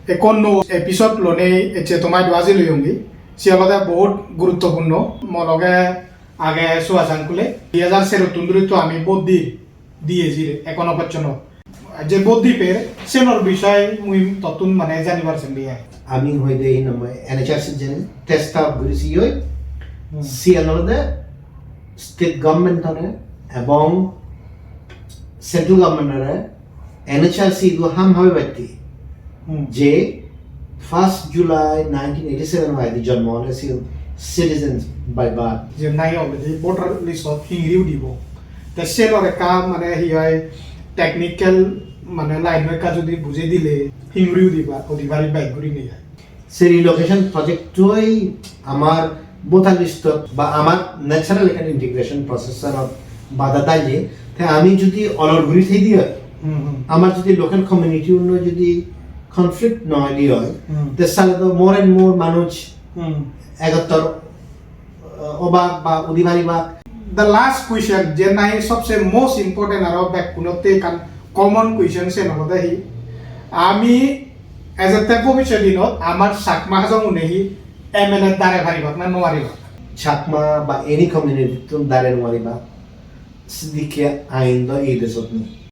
একান্ন এপিসোড লোনে এচে তোমায় দোয়াজি লইঙ্গি সিয়ালদে বহুত গুরুত্বপূর্ণ মলগে আগে সোয়া সাংকুলে 2013 তো আমি বদ্দি দিয়েছি এখনো পর্যন্ত যে বদ্বীপের সেনর বিষয় মুই ততুন মানে জানিবার চেষ্টা আমি হইতে এই নাম এনএচআরসি জেনে টেস্ট আপ করেছি ওই সিএলওতে স্টেট গভর্নমেন্টরে এবং সেন্ট্রাল গভর্নমেন্টরে এনএচআরসি গো হাম হবে ব্যক্তি যে 1 জুলাই 1987 হয় জন্ম হয়েছিল সিটিজেন্স বাই বার্থ যে নাই অলরেডি ভোটার লিস্ট হিংরিও দিব তা সেনর একটা মানে হিয়াই টেকনিক্যাল মানে লাইন রেখা যদি বুঝে দিলে হিংরিও দিবা অধিকারী বাইক ঘুরি নিয়ে যায় সেই রিলোকেশন প্রজেক্টই আমার ভোটার লিস্ট বা আমার ন্যাচারাল এখানে ইন্টিগ্রেশন প্রসেসর বাধা দাঁড়িয়ে তাই আমি যদি অলরগুড়ি থেকে দিই আমার যদি লোকাল কমিউনিটি অন্য যদি কনফ্লিক্ট নয় দিয়ে হয় তাহলে তো মোর অ্যান্ড মোর মানুষ একাত্তর অবাক বা অধিবারী বা The last question যে নাই সবচেয়ে মোস্ট ইম্পর্টেন্ট আর ব্যাক কোনতে কান কমন কোয়েশ্চন সে নহদে হি আমি এজ এ তে ভবিষ্যৎ দিনত আমার সাকমা হাজং উনেহি এমএলএ দারে ভারিবাক না নোয়ারিবাক চাকমা বা এনি কমিউনিটি তুমি দাঁড়িয়ে মারিবা সিদ্দিকে আইন এই দেশত নেই